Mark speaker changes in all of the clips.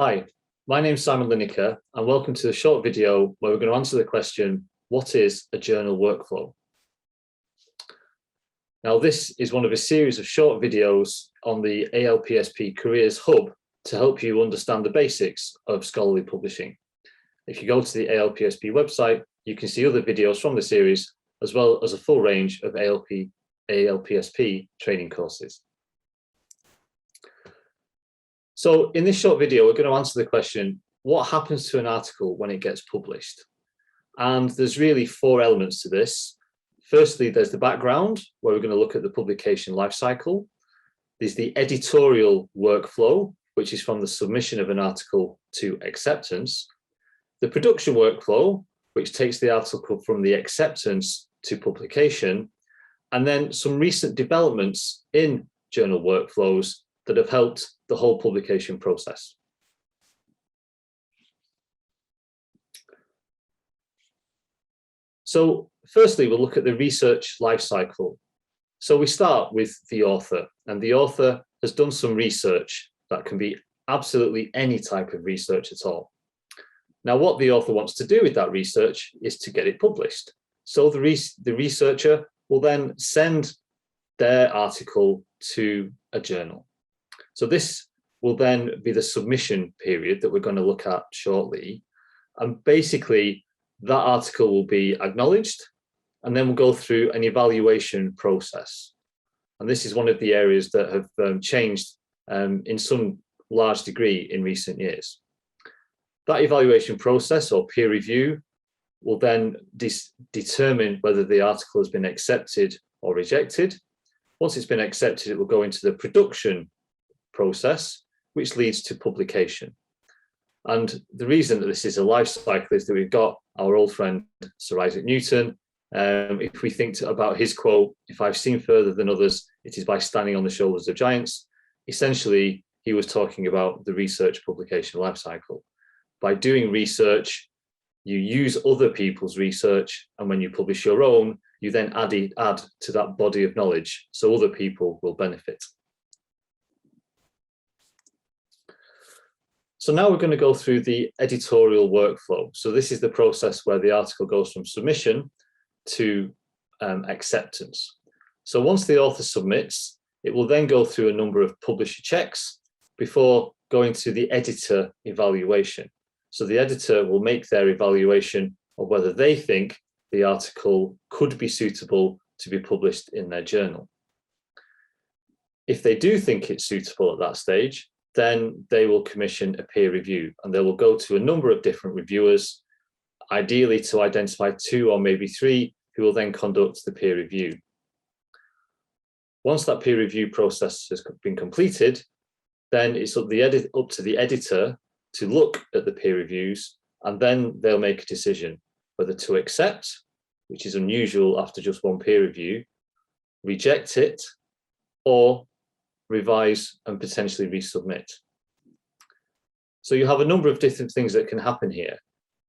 Speaker 1: Hi, my name is Simon Linacre, and welcome to the short video where we're going to answer the question, what is a journal workflow? Now, this is one of a series of short videos on the ALPSP Careers Hub to help you understand the basics of scholarly publishing. If you go to the ALPSP website, you can see other videos from the series, as well as a full range of ALPSP training courses. So in this short video, we're going to answer the question, what happens to an article when it gets published? And there's really four elements to this. Firstly, there's the background, where we're going to look at the publication lifecycle. There's the editorial workflow, which is from the submission of an article to acceptance. The production workflow, which takes the article from the acceptance to publication. And then some recent developments in journal workflows that have helped the whole publication process. So firstly, we'll look at the research life cycle. So we start with the author, and the author has done some research. That can be absolutely any type of research at all. Now, what the author wants to do with that research is to get it published. So the researcher will then send their article to a journal. So this will then be the submission period that we're going to look at shortly. And basically, that article will be acknowledged, and then we'll go through an evaluation process. And this is one of the areas that have changed in some large degree in recent years. That evaluation process or peer review will then determine whether the article has been accepted or rejected. Once it's been accepted, it will go into the production process, which leads to publication. And the reason that this is a life cycle is that we've got our old friend, Sir Isaac Newton. If we think about his quote, "If I've seen further than others, it is by standing on the shoulders of giants." Essentially, he was talking about the research publication life cycle. By doing research, you use other people's research, and when you publish your own, you then add to that body of knowledge, so other people will benefit. So now we're going to go through the editorial workflow. So this is the process where the article goes from submission to acceptance. So once the author submits, it will then go through a number of publisher checks before going to the editor evaluation. So the editor will make their evaluation of whether they think the article could be suitable to be published in their journal. If they do think it's suitable at that stage, then they will commission a peer review, and they will go to a number of different reviewers, ideally to identify 2 or maybe 3 who will then conduct the peer review. Once that peer review process has been completed, then it's up to the editor to look at the peer reviews, and then they'll make a decision whether to accept, which is unusual after just one peer review, reject it, or revise and potentially resubmit. So you have a number of different things that can happen here.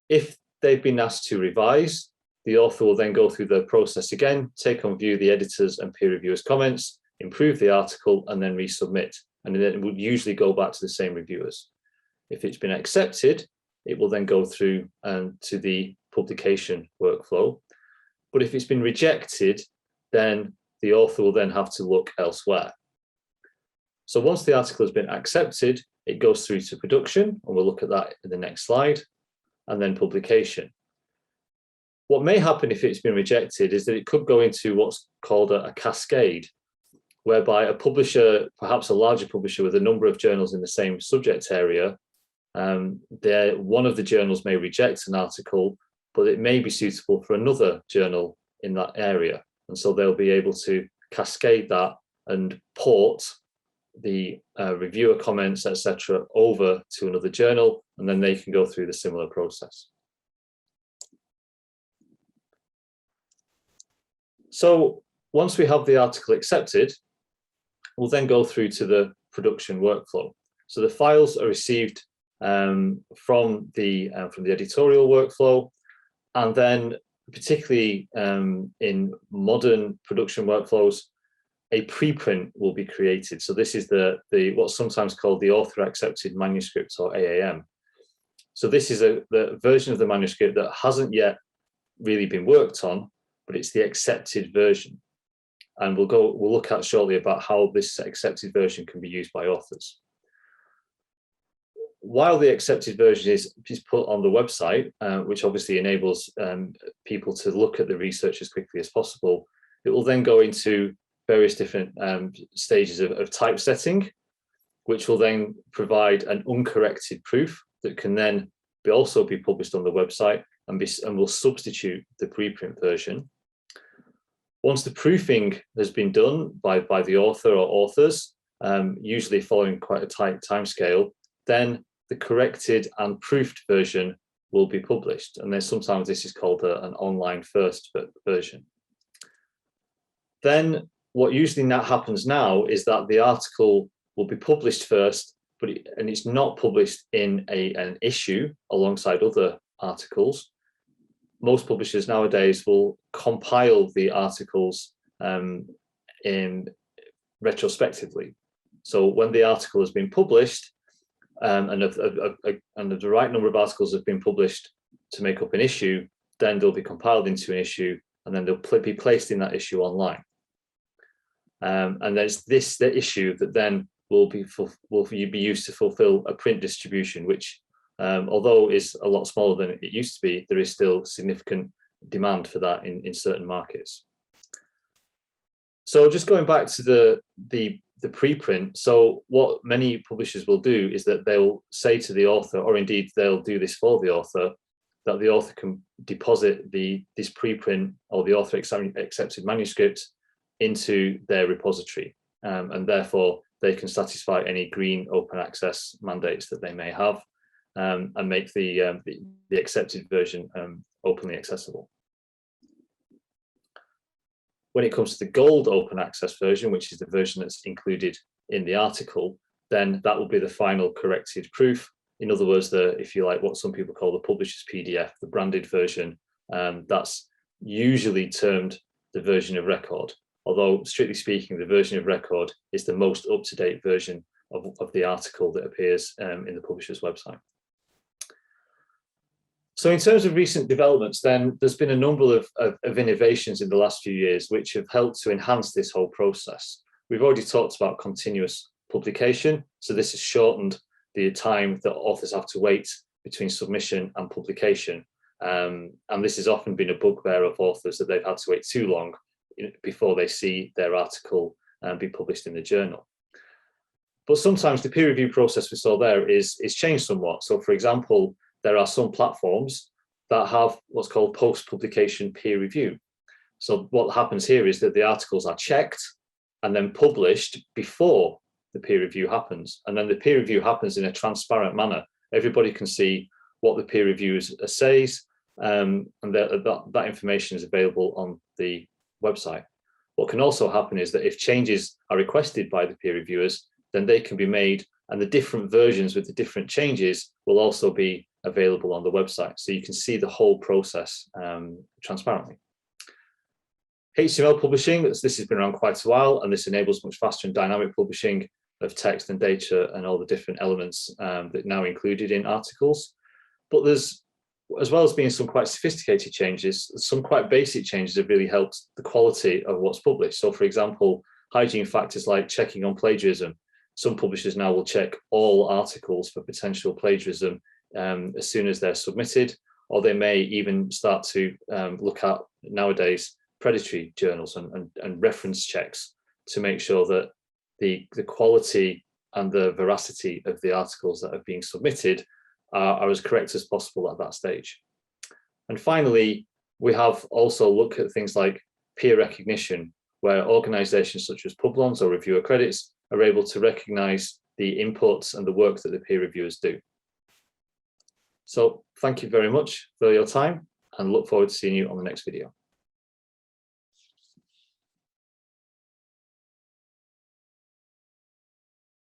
Speaker 1: If they've been asked to revise, the author will then go through the process again, take on view the editors and peer reviewers' comments, improve the article, and then resubmit. And then it would usually go back to the same reviewers. If it's been accepted, it will then go through to the publication workflow. But if it's been rejected, then the author will then have to look elsewhere. So once the article has been accepted, it goes through to production, and we'll look at that in the next slide, and then publication. What may happen if it's been rejected is that it could go into what's called a cascade, whereby a publisher, perhaps a larger publisher with a number of journals in the same subject area, one of the journals may reject an article, but it may be suitable for another journal in that area. And so they'll be able to cascade that and port the reviewer comments, etc., over to another journal, and then they can go through the similar process. So once we have the article accepted, we'll then go through to the production workflow. So the files are received from the editorial workflow, and then particularly in modern production workflows, a preprint will be created. So this is the what's sometimes called the author accepted manuscript, or AAM. So this is the version of the manuscript that hasn't yet really been worked on, but it's the accepted version. And we'll look at shortly about how this accepted version can be used by authors. While the accepted version is put on the website, which obviously enables people to look at the research as quickly as possible, it will then go into various different stages of typesetting, which will then provide an uncorrected proof that can then also be published on the website and will substitute the preprint version. Once the proofing has been done by the author or authors, usually following quite a tight timescale, then the corrected and proofed version will be published. And then sometimes this is called an online first version. Then what usually happens now is that the article will be published first, and it's not published in an issue alongside other articles. Most publishers nowadays will compile the articles retrospectively. So when the article has been published, and the right number of articles have been published to make up an issue, then they'll be compiled into an issue, and then they'll be placed in that issue online. And there's the issue that then will be used to fulfill a print distribution, which, although is a lot smaller than it used to be, there is still significant demand for that in certain markets. So just going back to the preprint, so what many publishers will do is that they'll say to the author, or indeed they'll do this for the author, that the author can deposit this preprint or the author accepted manuscript into their repository, and therefore they can satisfy any green open access mandates that they may have, and make the accepted version openly accessible. When it comes to the gold open access version, which is the version that's included in the article, then that will be the final corrected proof. In other words, if you like, what some people call the publisher's PDF, the branded version, that's usually termed the version of record. Although, strictly speaking, the version of record is the most up-to-date version of the article that appears in the publisher's website. So in terms of recent developments, then there's been a number of innovations in the last few years which have helped to enhance this whole process. We've already talked about continuous publication. So this has shortened the time that authors have to wait between submission and publication. And this has often been a bugbear of authors, that they've had to wait too long before they see their article be published in the journal. But sometimes the peer review process we saw there is changed somewhat. So for example, there are some platforms that have what's called post-publication peer review. So what happens here is that the articles are checked and then published before the peer review happens. And then the peer review happens in a transparent manner. Everybody can see what the peer reviewer says, and that information is available on the website. What can also happen is that if changes are requested by the peer reviewers, then they can be made, and the different versions with the different changes will also be available on the website. So you can see the whole process transparently. HTML publishing, this has been around quite a while, and this enables much faster and dynamic publishing of text and data and all the different elements that are now included in articles. But there's, as well as being some quite sophisticated changes, some quite basic changes have really helped the quality of what's published. So for example, hygiene factors like checking on plagiarism. Some publishers now will check all articles for potential plagiarism as soon as they're submitted, or they may even start to look at nowadays predatory journals and reference checks to make sure that the quality and the veracity of the articles that are being submitted are as correct as possible at that stage. And finally, we have also looked at things like peer recognition, where organizations such as Publons or reviewer credits are able to recognize the inputs and the work that the peer reviewers do. So thank you very much for your time, and look forward to seeing you on the next video.